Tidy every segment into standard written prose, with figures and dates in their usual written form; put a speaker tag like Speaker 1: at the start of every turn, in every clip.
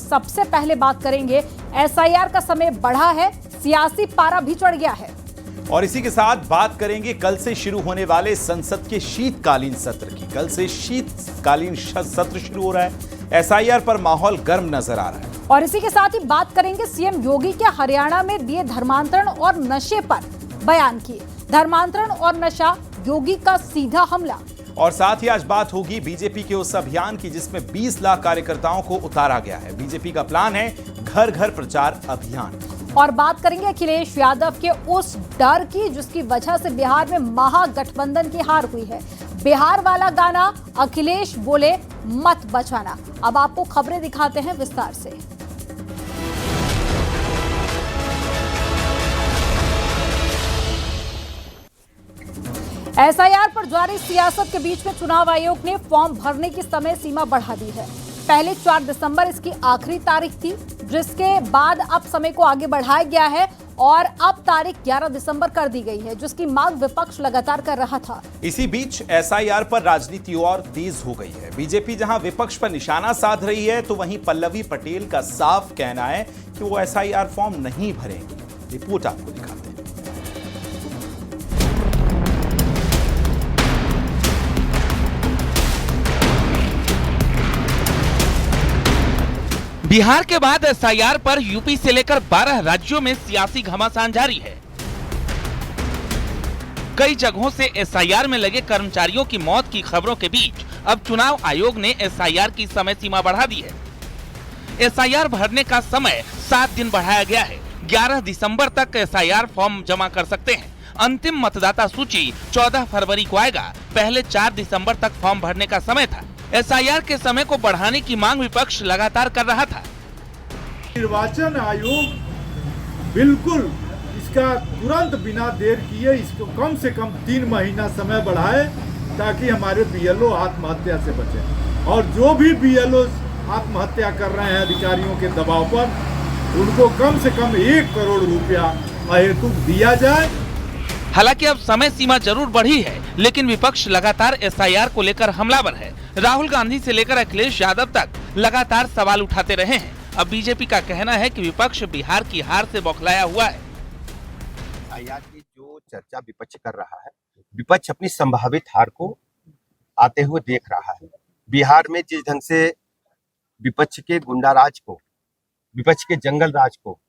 Speaker 1: सबसे पहले बात करेंगे एसआईआर का समय बढ़ा है, सियासी पारा भी चढ़ गया है।
Speaker 2: और इसी के साथ बात करेंगे कल से शुरू होने वाले संसद के शीतकालीन सत्र की। कल से शीतकालीन सत्र शुरू हो रहा है। एसआईआर पर माहौल गर्म नजर आ रहा है।
Speaker 1: और इसी के साथ ही बात करेंगे सीएम योगी के हरियाणा में दिए धर्मांतरण और नशे पर बयान किए। धर्मांतरण और नशा, योगी का सीधा हमला।
Speaker 2: और साथ ही आज बात होगी बीजेपी के उस अभियान की जिसमें 20 लाख कार्यकर्ताओं को उतारा गया है। बीजेपी का प्लान है घर घर प्रचार अभियान।
Speaker 1: और बात करेंगे अखिलेश यादव के उस डर की जिसकी वजह से बिहार में महागठबंधन की हार हुई है। बिहार वाला गाना अखिलेश बोले मत बचाना। अब आपको खबरें दिखाते हैं विस्तार से। एसआईआर पर जारी सियासत के बीच में चुनाव आयोग ने फॉर्म भरने की समय सीमा बढ़ा दी है। पहले 4 दिसंबर इसकी आखिरी तारीख थी, जिसके बाद अब समय को आगे बढ़ाया गया है और अब तारीख 11 दिसंबर कर दी गई है, जिसकी मांग विपक्ष लगातार कर रहा था।
Speaker 2: इसी बीच एसआईआर पर राजनीति और तेज हो गई है। बीजेपी जहां विपक्ष पर निशाना साध रही है, तो वहीं पल्लवी पटेल का साफ कहना है कि वो एसआईआर फॉर्म नहीं भरेंगी। रिपोर्ट आपको दिखाते हैं।
Speaker 3: बिहार के बाद एसआईआर पर यूपी से लेकर 12 राज्यों में सियासी घमासान जारी है। कई जगहों से एसआईआर में लगे कर्मचारियों की मौत की खबरों के बीच अब चुनाव आयोग ने एसआईआर की समय सीमा बढ़ा दी है। एसआईआर भरने का समय 7 दिन बढ़ाया गया है। 11 दिसंबर तक एसआईआर फॉर्म जमा कर सकते हैं। अंतिम मतदाता सूची 14 फरवरी को आएगा। पहले 4 दिसंबर तक फॉर्म भरने का समय था। एसआईआर के समय को बढ़ाने की मांग विपक्ष लगातार कर रहा था।
Speaker 4: निर्वाचन आयोग बिल्कुल इसका तुरंत बिना देर किए इसको कम से कम 3 महीना समय बढ़ाए, ताकि हमारे बीएलओ आत्महत्या से बचे। और जो भी बीएलओ आत्महत्या कर रहे हैं अधिकारियों के दबाव पर, उनको कम से कम 1 करोड़ रुपया अहेतुक दिया जाए।
Speaker 3: हालांकि अब समय सीमा जरूर बढ़ी है, लेकिन विपक्ष लगातार एसआईआर को लेकर हमलावर है। राहुल गांधी से लेकर अखिलेश यादव तक लगातार सवाल उठाते रहे हैं। अब बीजेपी का कहना है कि विपक्ष बिहार की हार से बौखलाया हुआ है।
Speaker 5: एसआईआर की जो चर्चा विपक्ष कर रहा है, विपक्ष अपनी संभावित हार को आते हुए देख रहा है। बिहार में जिस ढंग से विपक्ष के गुंडाराज को, विपक्ष के जंगल राज को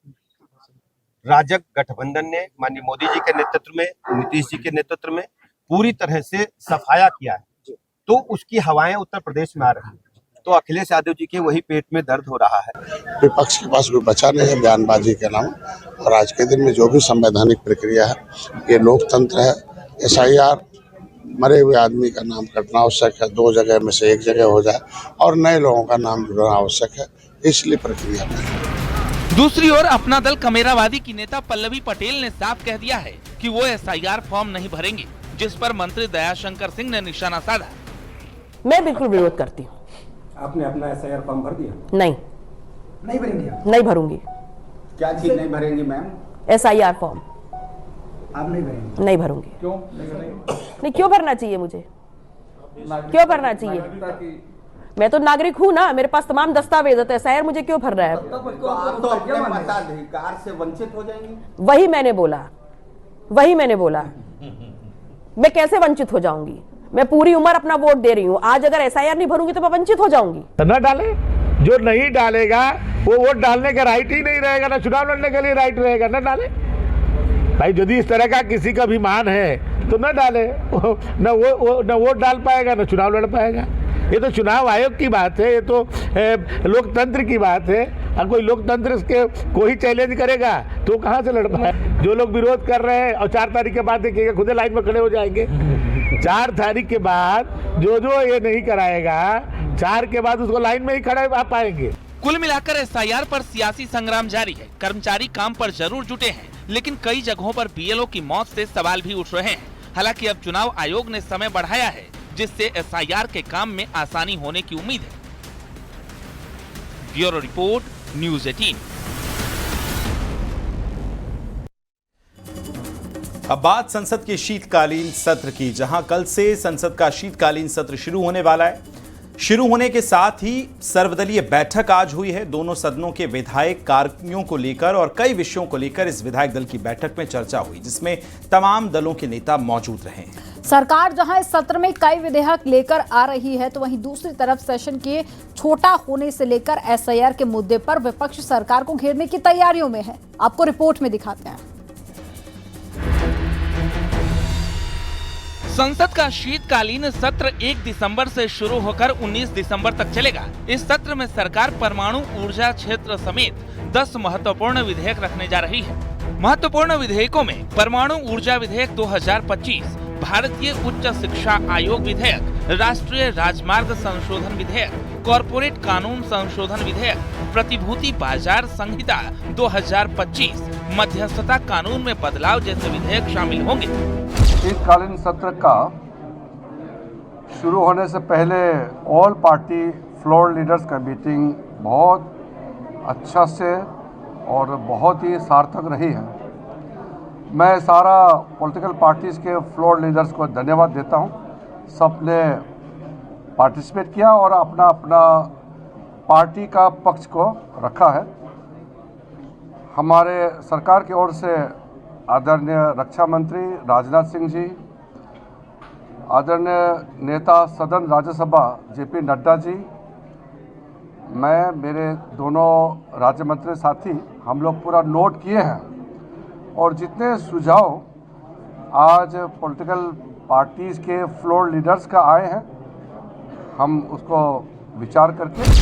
Speaker 5: राजग गठबंधन ने माननीय मोदी जी के नेतृत्व में, नीतीश जी के नेतृत्व में पूरी तरह से सफाया किया है, तो उसकी हवाएं उत्तर प्रदेश में आ रही है। तो अखिलेश यादव जी के वही पेट में दर्द हो रहा है।
Speaker 6: विपक्ष के पास कोई बचा नहीं है बयानबाजी के नाम। और आज के दिन में जो भी संवैधानिक प्रक्रिया है, ये लोकतंत्र है। एसआईआर मरे हुए आदमी का नाम कटना आवश्यक है, 2 जगह में से 1 जगह हो जाए, और नए लोगों का नाम जुड़ना आवश्यक है, इसलिए प्रक्रिया में।
Speaker 3: दूसरी ओर अपना दल कमेरावादी की नेता पल्लवी पटेल ने साफ कह दिया है कि वो एसआईआर फॉर्म नहीं भरेंगे, जिस पर मंत्री दयाशंकर सिंह ने निशाना साधा।
Speaker 7: मैं बिल्कुल विरोध करती हूँ।
Speaker 8: आपने अपना एसआईआर फॉर्म भर दिया?
Speaker 7: नहीं
Speaker 8: भरेंगे?
Speaker 7: नहीं भरूंगी।
Speaker 8: क्या चीज नहीं भरेंगी मैम?
Speaker 7: एसआईआर फॉर्म
Speaker 8: आप नहीं भरेंगे?
Speaker 7: नहीं भरूंगी।
Speaker 8: क्यों
Speaker 7: नहीं, क्यों भरना चाहिए मुझे? क्यों भरना चाहिए? मैं तो नागरिक हूँ ना, मेरे पास तमाम दस्तावेज है, तो एसआईआर मुझे क्यों भर रहा है?
Speaker 8: आप तो अपने मताधिकार से वंचित हो जाएंगे।
Speaker 7: वही मैंने बोला। मैं कैसे वंचित हो जाऊंगी? मैं पूरी उम्र अपना वोट दे रही हूँ। आज अगर एसआईआर नहीं भरूंगी तो मैं वंचित हो जाऊंगी।
Speaker 9: न डाले, जो नहीं डालेगा वो वोट डालने का राइट ही नहीं रहेगा, ना चुनाव लड़ने के लिए राइट रहेगा। न डाले भाई, यदि इस तरह का किसी का अभिमान है तो न डाले। न वोट डाल पाएगा, न चुनाव लड़ पाएगा। ये तो चुनाव आयोग की बात है, ये तो लोकतंत्र की बात है। अगर कोई लोकतंत्र के कोई चैलेंज करेगा तो कहाँ से लड़ पाए? जो लोग विरोध कर रहे हैं, और 4 तारीख के बाद देखिएगा खुद लाइन में खड़े हो जाएंगे। 4 तारीख के बाद जो ये नहीं कराएगा, 4 के बाद उसको लाइन में ही खड़े आ पाएंगे।
Speaker 3: कुल मिलाकर एसआईआर पर सियासी संग्राम जारी है। कर्मचारी काम पर जरूर जुटे हैं, लेकिन कई जगहों पर बीएलओ की मौत से सवाल भी उठ रहे हैं। हालांकि अब चुनाव आयोग ने समय बढ़ाया है, जिससे एसआईआर के काम में आसानी होने की उम्मीद है। Bureau report, news 18।
Speaker 2: अब बात संसद के शीतकालीन सत्र की, जहां कल से संसद का शीतकालीन सत्र शुरू होने वाला है। शुरू होने के साथ ही सर्वदलीय बैठक आज हुई है। दोनों सदनों के विधायक कार्यों को लेकर और कई विषयों को लेकर इस विधायक दल की बैठक में चर्चा हुई, जिसमें तमाम दलों के नेता मौजूद रहे हैं।
Speaker 1: सरकार जहां इस सत्र में कई विधेयक लेकर आ रही है, तो वहीं दूसरी तरफ सेशन के छोटा होने से लेकर एसआईआर के मुद्दे पर विपक्ष सरकार को घेरने की तैयारियों में है। आपको रिपोर्ट में दिखाते हैं।
Speaker 3: संसद का शीतकालीन सत्र 1 दिसंबर से शुरू होकर 19 दिसंबर तक चलेगा। इस सत्र में सरकार परमाणु ऊर्जा क्षेत्र समेत 10 महत्वपूर्ण विधेयक रखने जा रही है। महत्वपूर्ण विधेयकों में परमाणु ऊर्जा विधेयक 2025, भारतीय उच्च शिक्षा आयोग विधेयक, राष्ट्रीय राजमार्ग संशोधन विधेयक, कॉरपोरेट कानून संशोधन विधेयक, प्रतिभूति बाजार संहिता 2025, मध्यस्थता कानून में बदलाव जैसे विधेयक शामिल होंगे।
Speaker 10: शीतकालीन सत्र का शुरू होने से पहले ऑल पार्टी फ्लोर लीडर्स का मीटिंग बहुत अच्छा से और बहुत ही सार्थक रही है। मैं सारा पॉलिटिकल पार्टीज़ के फ्लोर लीडर्स को धन्यवाद देता हूं। सब ने पार्टिसिपेट किया और अपना अपना पार्टी का पक्ष को रखा है। हमारे सरकार की ओर से आदरणीय रक्षा मंत्री राजनाथ सिंह जी, आदरणीय नेता सदन राज्यसभा जेपी नड्डा जी, मैं, मेरे दोनों राज्य मंत्री साथी, हम लोग पूरा नोट किए हैं और जितने सुझाव आज पॉलिटिकल पार्टीज़ के फ्लोर लीडर्स का आए हैं, हम उसको विचार करके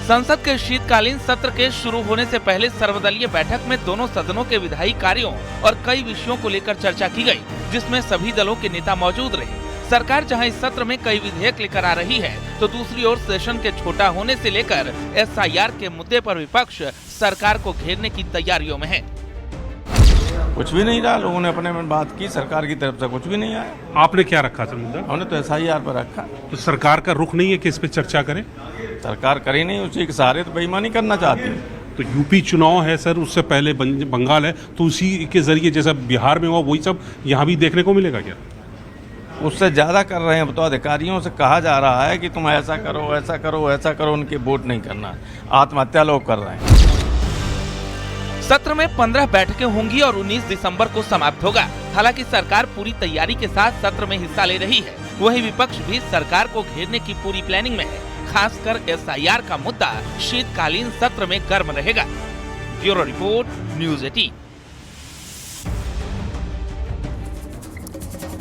Speaker 3: संसद के शीतकालीन सत्र के शुरू होने से पहले सर्वदलीय बैठक में दोनों सदनों के विधायी कार्यों और कई विषयों को लेकर चर्चा की गई, जिसमें सभी दलों के नेता मौजूद रहे। सरकार जहां इस सत्र में कई विधेयक लेकर आ रही है, तो दूसरी ओर सेशन के छोटा होने से लेकर एसआईआर के मुद्दे पर विपक्ष सरकार को घेरने की तैयारियों में है।
Speaker 11: कुछ भी नहीं रहा, लोगों ने अपने में बात की, सरकार की तरफ से कुछ भी नहीं आया।
Speaker 12: आपने क्या रखा सर मुद्दा?
Speaker 11: हमने तो एसआईआर पर रखा।
Speaker 12: तो सरकार का रुख नहीं है कि इस पे चर्चा करें?
Speaker 11: सरकार करे नहीं, उसी के सहारे तो बेईमानी करना चाहती है।
Speaker 12: तो यूपी चुनाव है सर, उससे पहले बंगाल है, तो उसी के जरिए जैसा बिहार में हुआ वही सब यहाँ भी देखने को मिलेगा क्या?
Speaker 11: उससे ज्यादा कर रहे हैं। तो अधिकारियों से कहा जा रहा है कि तुम ऐसा करो, ऐसा करो, ऐसा करो, उनके वोट नहीं करना। आत्महत्या लोग कर रहे हैं।
Speaker 3: सत्र में 15 बैठकें होंगी और 19 दिसंबर को समाप्त होगा। हालांकि सरकार पूरी तैयारी के साथ सत्र में हिस्सा ले रही है, वहीं विपक्ष भी सरकार को घेरने की पूरी प्लानिंग में है। खासकर एसआईआर का मुद्दा शीतकालीन सत्र में गर्म रहेगा। Bureau report, news 18।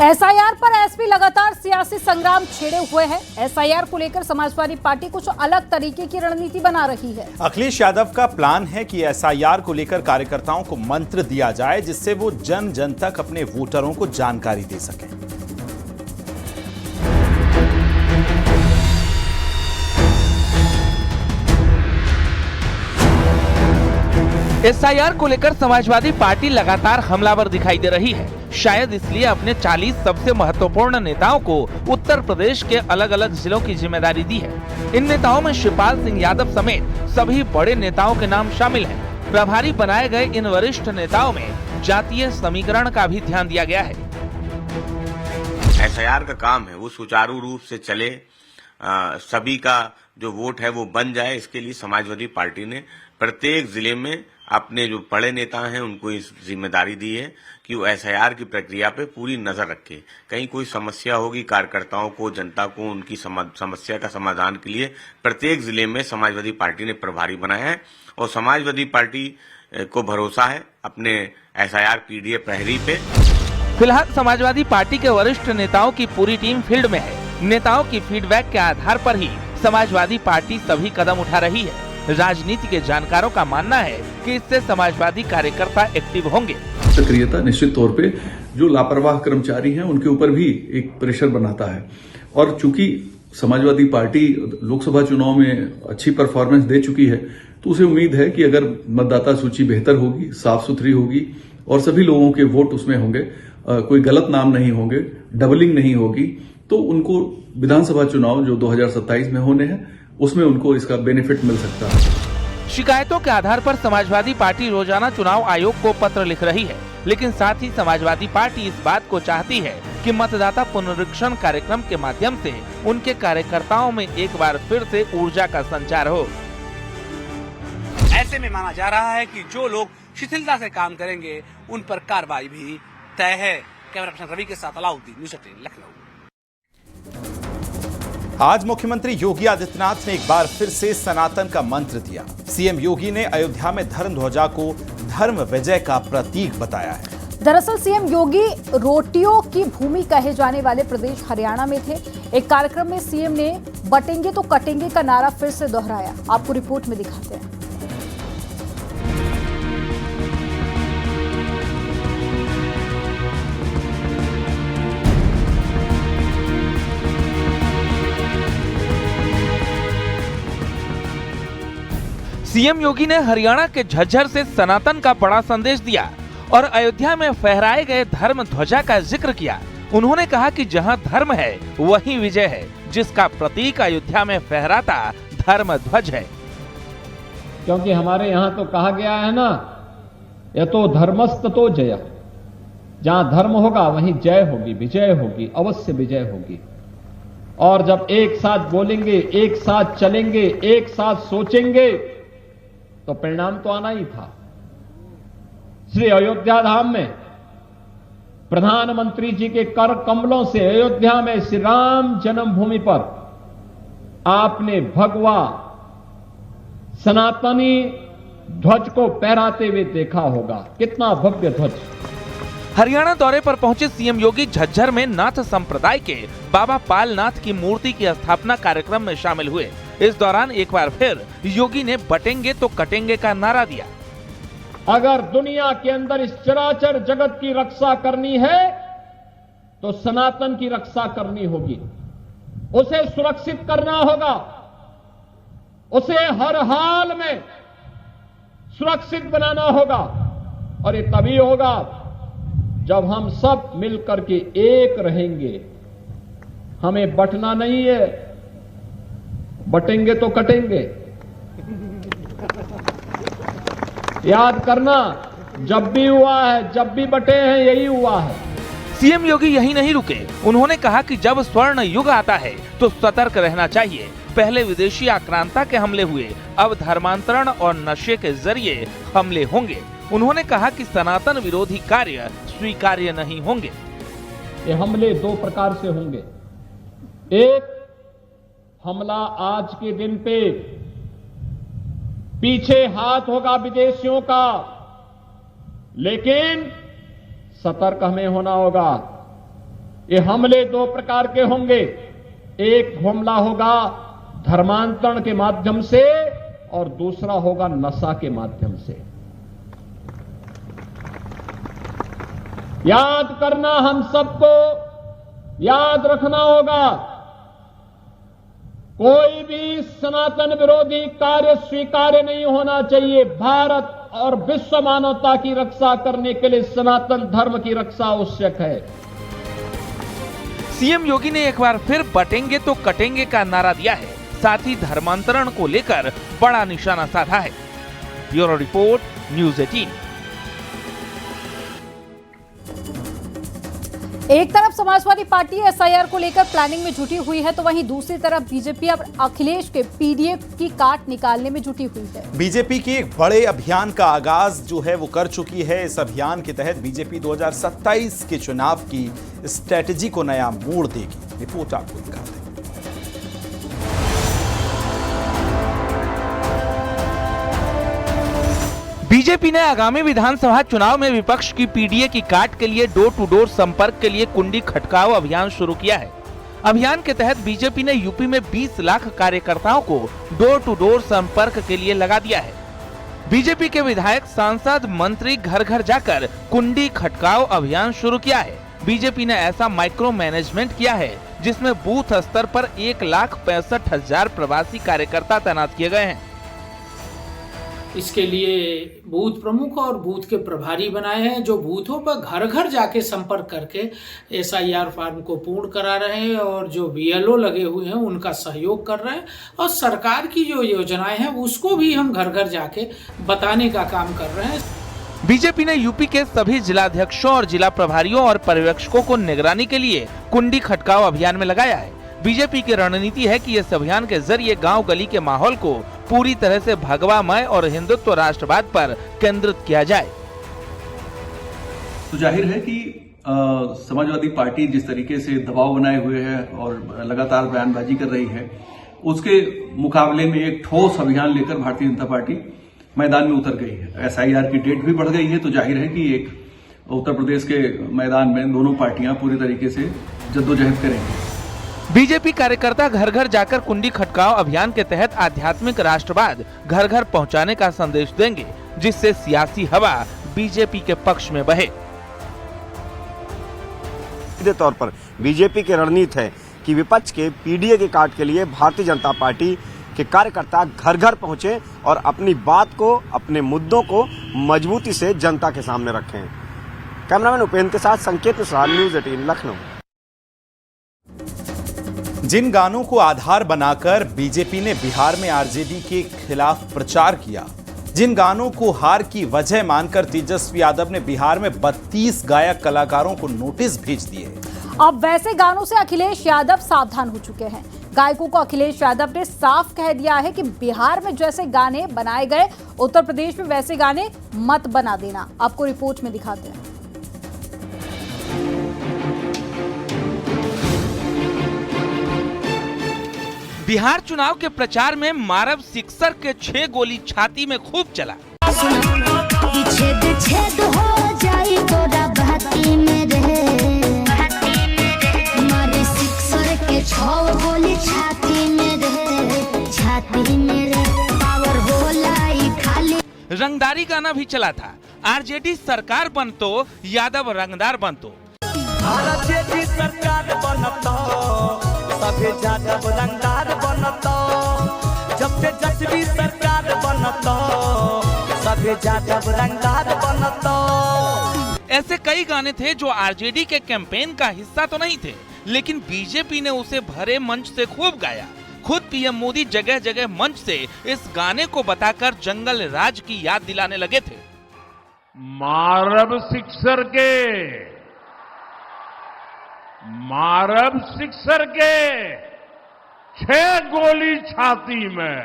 Speaker 1: एसआईआर पर एसपी लगातार सियासी संग्राम छेड़े हुए हैं। एसआईआर को लेकर समाजवादी पार्टी कुछ अलग तरीके की रणनीति बना रही है।
Speaker 2: अखिलेश यादव का प्लान है कि एसआईआर को लेकर कार्यकर्ताओं को मंत्र दिया जाए, जिससे वो जन जन तक अपने वोटरों को जानकारी दे सकें।
Speaker 3: एसआईआर को लेकर समाजवादी पार्टी लगातार हमलावर दिखाई दे रही है। शायद इसलिए अपने 40 सबसे महत्वपूर्ण नेताओं को उत्तर प्रदेश के अलग अलग जिलों की जिम्मेदारी दी है। इन नेताओं में शिवपाल सिंह यादव समेत सभी बड़े नेताओं के नाम शामिल हैं। प्रभारी बनाए गए इन वरिष्ठ नेताओं में जातीय समीकरण का भी ध्यान दिया गया है।
Speaker 13: एसआईआर का काम है वो सुचारू रूप से चले, सभी का जो वोट है वो बन जाए। इसके लिए समाजवादी पार्टी ने प्रत्येक जिले में अपने जो बड़े नेता हैं उनको इस जिम्मेदारी दी है कि वो एसआईआर की प्रक्रिया पे पूरी नजर रखे। कहीं कोई समस्या होगी, कार्यकर्ताओं को, जनता को उनकी समस्या का समाधान के लिए प्रत्येक जिले में समाजवादी पार्टी ने प्रभारी बनाया है। और समाजवादी पार्टी को भरोसा है अपने एसआईआर पीडीए प्रहरी पे।
Speaker 3: फिलहाल समाजवादी पार्टी के वरिष्ठ नेताओं की पूरी टीम फील्ड में है। नेताओं की फीडबैक के आधार पर ही समाजवादी पार्टी सभी कदम उठा रही है। राजनीति के जानकारों का मानना है कि इससे समाजवादी कार्यकर्ता एक्टिव होंगे।
Speaker 14: सक्रियता निश्चित तौर पे जो लापरवाह कर्मचारी हैं उनके ऊपर भी एक प्रेशर बनाता है। और चूंकि समाजवादी पार्टी लोकसभा चुनाव में अच्छी परफॉर्मेंस दे चुकी है, तो उसे उम्मीद है कि अगर मतदाता सूची बेहतर होगी, साफ सुथरी होगी और सभी लोगों के वोट उसमें होंगे, कोई गलत नाम नहीं होंगे, डबलिंग नहीं होगी, तो उनको विधानसभा चुनाव जो 2027 में होने हैं उसमें उनको इसका बेनिफिट मिल सकता है।
Speaker 3: शिकायतों के आधार पर समाजवादी पार्टी रोजाना चुनाव आयोग को पत्र लिख रही है। लेकिन साथ ही समाजवादी पार्टी इस बात को चाहती है कि मतदाता पुनरीक्षण कार्यक्रम के माध्यम से उनके कार्यकर्ताओं में एक बार फिर से ऊर्जा का संचार हो।
Speaker 15: ऐसे में माना जा रहा है कि जो लोग शिथिलता से काम करेंगे उन पर कार्रवाई भी तय है। कैमरा पर्सन रवि के साथ अलाउद्दीन, न्यूज़ 18 लखनऊ।
Speaker 2: आज मुख्यमंत्री योगी आदित्यनाथ ने एक बार फिर से सनातन का मंत्र दिया। सीएम योगी ने अयोध्या में धर्म ध्वजा को धर्म विजय का प्रतीक बताया है।
Speaker 1: दरअसल सीएम योगी रोटियों की भूमि कहे जाने वाले प्रदेश हरियाणा में थे। एक कार्यक्रम में सीएम ने बटेंगे तो कटेंगे का नारा फिर से दोहराया। आपको रिपोर्ट में दिखाते हैं।
Speaker 3: सीएम योगी ने हरियाणा के झज्जर से सनातन का बड़ा संदेश दिया और अयोध्या में फहराए गए धर्म ध्वजा का जिक्र किया। उन्होंने कहा कि जहां धर्म है वहीं विजय है, जिसका प्रतीक अयोध्या में फहराता धर्म ध्वज है।
Speaker 16: क्योंकि हमारे यहाँ तो कहा गया है ना, ये तो धर्मस्त तो जय, जहां धर्म होगा वहीं जय होगी, विजय होगी, अवश्य विजय होगी। और जब एक साथ बोलेंगे, एक साथ चलेंगे, एक साथ सोचेंगे तो परिणाम तो आना ही था। श्री अयोध्या धाम में प्रधानमंत्री जी के कर कमलों से अयोध्या में श्री राम जन्मभूमि पर आपने भगवा सनातनी ध्वज को फहराते हुए देखा होगा। कितना भव्य ध्वज।
Speaker 3: हरियाणा दौरे पर पहुंचे सीएम योगी झज्जर में नाथ संप्रदाय के बाबा पालनाथ की मूर्ति की स्थापना कार्यक्रम में शामिल हुए। इस दौरान एक बार फिर योगी ने बटेंगे तो कटेंगे का नारा दिया।
Speaker 16: अगर दुनिया के अंदर इस चराचर जगत की रक्षा करनी है तो सनातन की रक्षा करनी होगी, उसे सुरक्षित करना होगा, उसे हर हाल में सुरक्षित बनाना होगा। और ये तभी होगा जब हम सब मिलकर के एक रहेंगे। हमें बटना नहीं है, बटेंगे तो कटेंगे। याद करना, जब भी हुआ है, जब भी बटे हैं, यही हुआ है।
Speaker 3: सीएम योगी यही नहीं रुके। उन्होंने कहा कि जब स्वर्ण युग आता है तो सतर्क रहना चाहिए। पहले विदेशी आक्रांता के हमले हुए, अब धर्मांतरण और नशे के जरिए हमले होंगे। उन्होंने कहा कि सनातन विरोधी कार्य स्वीकार्य नहीं होंगे।
Speaker 16: ये हमले दो प्रकार से होंगे। एक हमला आज के दिन पे पीछे हाथ होगा विदेशियों का, लेकिन सतर्क हमें होना होगा। ये हमले दो प्रकार के होंगे। एक हमला होगा धर्मांतरण के माध्यम से और दूसरा होगा नशा के माध्यम से। याद करना, हम सबको याद रखना होगा, कोई भी सनातन विरोधी कार्य स्वीकार्य नहीं होना चाहिए। भारत और विश्व मानवता की रक्षा करने के लिए सनातन धर्म की रक्षा आवश्यक है।
Speaker 3: सीएम योगी ने एक बार फिर बटेंगे तो कटेंगे का नारा दिया है। साथ ही धर्मांतरण को लेकर बड़ा निशाना साधा है। Bureau report, news 18।
Speaker 1: एक तरफ समाजवादी पार्टी एसआईआर को लेकर प्लानिंग में जुटी हुई है, तो वहीं दूसरी तरफ बीजेपी अब अखिलेश के पीडीए की काट निकालने में जुटी हुई है। बीजेपी
Speaker 2: की एक बड़े अभियान का आगाज जो है वो कर चुकी है। इस अभियान के तहत बीजेपी 2027 के चुनाव की स्ट्रेटजी को नया मोड़ देगी। रिपोर्ट आपको दिखाते हैं।
Speaker 3: बीजेपी ने आगामी विधानसभा चुनाव में विपक्ष की पीडीए की काट के लिए डोर टू डोर संपर्क के लिए कुंडी खटकाओ अभियान शुरू किया है। अभियान के तहत बीजेपी ने यूपी में 20 लाख कार्यकर्ताओं को डोर टू डोर संपर्क के लिए लगा दिया है। बीजेपी के विधायक, सांसद, मंत्री घर घर जाकर कुंडी खटकाओ अभियान शुरू किया है। बीजेपी ने ऐसा माइक्रो मैनेजमेंट किया है जिसमें बूथ स्तर पर 1,65,000 प्रवासी कार्यकर्ता तैनात किए गए हैं।
Speaker 17: इसके लिए बूथ प्रमुख और बूथ के प्रभारी बनाए हैं, जो बूथों पर घर घर जाके संपर्क करके एसआईआर फॉर्म को पूर्ण करा रहे हैं और जो बीएलओ लगे हुए हैं उनका सहयोग कर रहे हैं। और सरकार की जो योजनाएं हैं उसको भी हम घर घर जाके बताने का काम कर रहे हैं।
Speaker 3: बीजेपी ने यूपी के सभी जिलाध्यक्षों और जिला प्रभारियों और पर्यवेक्षकों को निगरानी के लिए कुंडी खटकाओ अभियान में लगाया है। बीजेपी की रणनीति है कि इस अभियान के जरिए गांव गली के माहौल को पूरी तरह से भगवामय और हिंदुत्व राष्ट्रवाद पर केंद्रित किया जाए।
Speaker 14: तो जाहिर है कि समाजवादी पार्टी जिस तरीके से दबाव बनाए हुए है और लगातार बयानबाजी कर रही है, उसके मुकाबले में एक ठोस अभियान लेकर भारतीय जनता पार्टी मैदान में उतर गई है। SIR की डेट भी बढ़ गई है, तो जाहिर है कि एक उत्तर प्रदेश के मैदान में दोनों पार्टियां पूरी तरीके से जद्दोजहद करेंगी।
Speaker 3: बीजेपी कार्यकर्ता घर घर जाकर कुंडी खटकाओ अभियान के तहत आध्यात्मिक राष्ट्रवाद घर घर पहुंचाने का संदेश देंगे, जिससे सियासी हवा बीजेपी के पक्ष में बहे।
Speaker 18: सीधे तौर पर बीजेपी की रणनीति है कि विपक्ष के पीडीए के काट के लिए भारतीय जनता पार्टी के कार्यकर्ता घर घर पहुंचे और अपनी बात को, अपने मुद्दों को मजबूती से जनता के सामने रखें। कैमरामैन उपेंद्र के साथ संकेत मिश्रा, न्यूज़ 18 लखनऊ।
Speaker 2: जिन गानों को आधार बनाकर बीजेपी ने बिहार में आरजेडी के खिलाफ प्रचार किया, जिन गानों को हार की वजह मानकर तेजस्वी यादव ने बिहार में 32 गायक कलाकारों को नोटिस भेज दिए।
Speaker 1: अब वैसे गानों से अखिलेश यादव सावधान हो चुके हैं। गायकों को अखिलेश यादव ने साफ कह दिया है कि बिहार में जैसे गाने बनाए गए, उत्तर प्रदेश में वैसे गाने मत बना देना। आपको रिपोर्ट में दिखाते हैं।
Speaker 3: बिहार चुनाव के प्रचार में मारब सिक्सर के 6 गोली छाती में खूब चला।
Speaker 19: छेद हो जाए तोरा बहती में रहे, मारे सिक्सर के 6 गोली छाती में रहे, छाती में रहे, पावर हो लाई खाली।
Speaker 3: रंगदारी गाना भी चला था। आरजेडी सरकार बनतो, यादव रंगदार बनतो।
Speaker 19: आरजेडी सरकार बनतो, सभे यादव रंगदार बनतो। जब तेजस्वी सरकार बनतो, सभे यादव रंगदार बनतो।
Speaker 3: ऐसे कई गाने थे जो आरजेडी के कैंपेन का हिस्सा तो नहीं थे, लेकिन बीजेपी ने उसे भरे मंच से खूब गाया। खुद पीएम मोदी जगह जगह मंच से इस गाने को बताकर जंगल राज की याद दिलाने लगे थे।
Speaker 9: मारब सिक्सर के 6 गोली छाती में,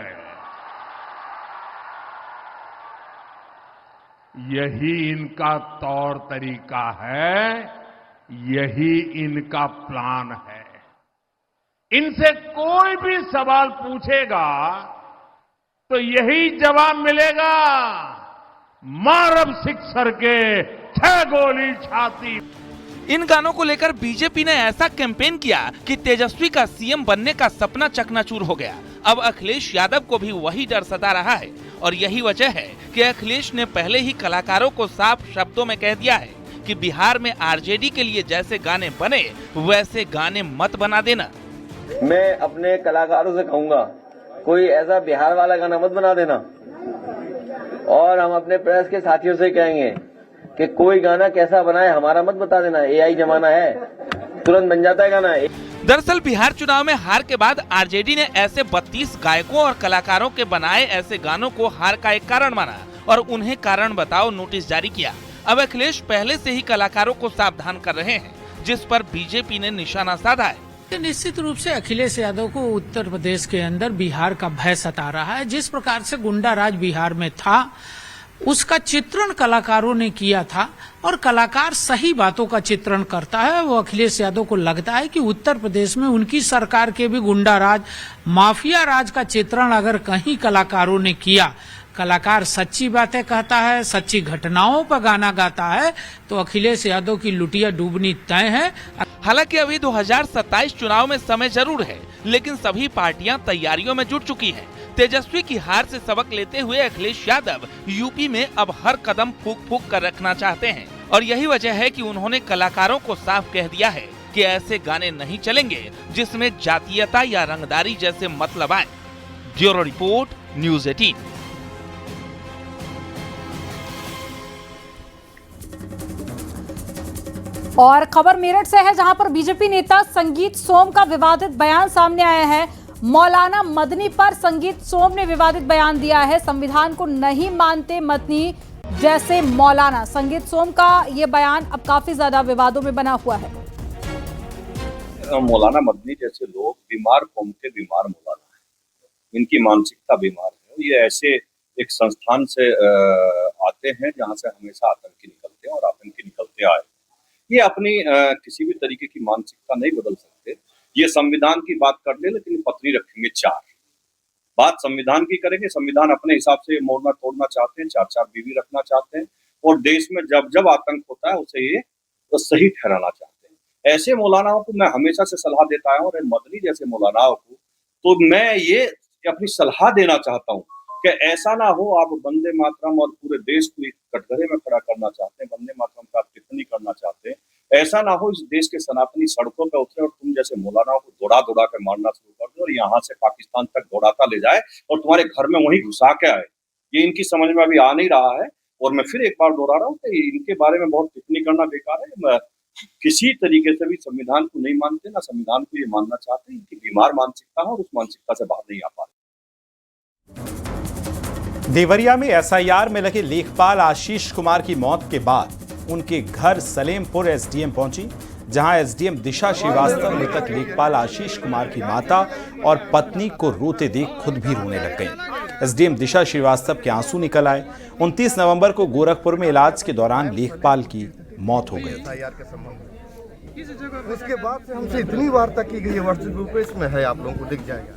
Speaker 9: यही इनका तौर तरीका है, यही इनका प्लान है। इनसे कोई भी सवाल पूछेगा तो यही जवाब मिलेगा, मारब सिक्सर के 6 गोली छाती।
Speaker 3: इन गानों को लेकर बीजेपी ने ऐसा कैंपेन किया कि तेजस्वी का सीएम बनने का सपना चकनाचूर हो गया। अब अखिलेश यादव को भी वही डर सता रहा है और यही वजह है कि अखिलेश ने पहले ही कलाकारों को साफ शब्दों में कह दिया है कि बिहार में आरजेडी के लिए जैसे गाने बने वैसे गाने मत बना देना।
Speaker 20: मैं अपने कलाकारों से कहूंगा, कोई ऐसा बिहार वाला गाना मत बना देना। और हम अपने प्रेस के साथियों से कहेंगे कि कोई गाना कैसा बनाए हमारा मत बता देना। AI जमाना है, तुरंत बन जाता है गाना।
Speaker 3: दरअसल बिहार चुनाव में हार के बाद आरजेडी ने ऐसे 32 गायकों और कलाकारों के बनाए ऐसे गानों को हार का एक कारण माना और उन्हें कारण बताओ नोटिस जारी किया। अब अखिलेश पहले से ही कलाकारों को सावधान कर रहे हैं, जिस पर बीजेपी ने निशाना साधा है।
Speaker 17: निश्चित रूप से अखिलेश यादव को उत्तर प्रदेश के अंदर बिहार का भय सता रहा है। जिस प्रकार से गुंडा राज बिहार में था, उसका चित्रण कलाकारों ने किया था और कलाकार सही बातों का चित्रण करता है। वो अखिलेश यादव को लगता है कि उत्तर प्रदेश में उनकी सरकार के भी गुंडा राज, माफिया राज का चित्रण अगर कहीं कलाकारों ने किया, कलाकार सच्ची बातें कहता है, सच्ची घटनाओं पर गाना गाता है, तो अखिलेश यादव की लुटिया डूबनी तय है।
Speaker 3: हालांकि अभी 2027 चुनाव में समय जरूर है, लेकिन सभी पार्टियां तैयारियों में जुट चुकी हैं। तेजस्वी की हार से सबक लेते हुए अखिलेश यादव यूपी में अब हर कदम फूंक फूंक कर रखना चाहते हैं और यही वजह है कि उन्होंने कलाकारों को साफ कह दिया है कि ऐसे गाने नहीं चलेंगे जिसमें जातीयता या रंगदारी जैसे मतलब आए। Bureau report, news 18।
Speaker 1: और खबर मेरठ से है, जहां पर बीजेपी नेता संगीत सोम का विवादित बयान सामने आया है। मौलाना मदनी पर संगीत सोम ने विवादित बयान दिया है। संविधान को नहीं मानते मदनी, जैसे मौलाना। संगीत सोम का ये बयान अब काफी ज्यादा विवादों में बना हुआ है।
Speaker 21: मौलाना मदनी जैसे लोग बीमार कौम के बीमार मौलाना है, इनकी मानसिकता बीमार है। ये ऐसे एक संस्थान से आते हैं जहां से हमेशा आतंकी निकलते हैं और आतंकी निकलते आए। ये अपनी किसी भी तरीके की मानसिकता नहीं बदल सकते। ये संविधान की बात करते हैं लेकिन पत्नी रखेंगे चार। बात संविधान की करेंगे, संविधान अपने हिसाब से मोड़ना तोड़ना चाहते हैं, चार चार बीवी रखना चाहते हैं और देश में जब जब आतंक होता है उसे ये तो सही ठहराना चाहते हैं। ऐसे मौलानाओं को मैं हमेशा से सलाह देता हूँ और मदनी जैसे मौलानाओं को तो मैं ये अपनी सलाह देना चाहता हूँ कि ऐसा ना हो आप वंदे मातरम और पूरे देश को एक कटघरे में खड़ा करना चाहते हैं, वंदे मातरम का टिप्पणी करना चाहते हैं। ऐसा ना हो इस देश के सनातनी सड़कों पे उतरे और तुम जैसे मौलानाओं को दौड़ा दौड़ा कर मारना शुरू कर दो और यहाँ से पाकिस्तान तक दौड़ाता ले जाए और तुम्हारे घर में वहीं घुसा के आए। ये इनकी समझ में अभी आ नहीं रहा है और मैं फिर एक बार दोहरा रहा हूँ कि इनके बारे में बहुत टिप्पणी करना बेकार है। मैं किसी तरीके से भी संविधान को नहीं मानते, ना संविधान को ये मानना चाहते। इनकी बीमार मानसिकता है और उस मानसिकता से बाहर नहीं आ पा रहे।
Speaker 2: देवरिया में एसआईआर में लगे लेखपाल आशीष कुमार की मौत के बाद उनके घर सलेमपुर एसडीएम पहुंची, जहां एसडीएम दिशा श्रीवास्तव मृतक लेखपाल आशीष कुमार की माता और पत्नी को रोते देख खुद भी रोने लग गईं। एसडीएम दिशा श्रीवास्तव के आंसू निकल आए। 29 नवंबर को गोरखपुर में इलाज के दौरान लेखपाल की मौत हो गई थी।
Speaker 22: उसके बाद से हमसे इतनी वार्ता की गई है, व्हाट्सएप ग्रुप पे इसमें है, आप लोगों को दिख जाएगा।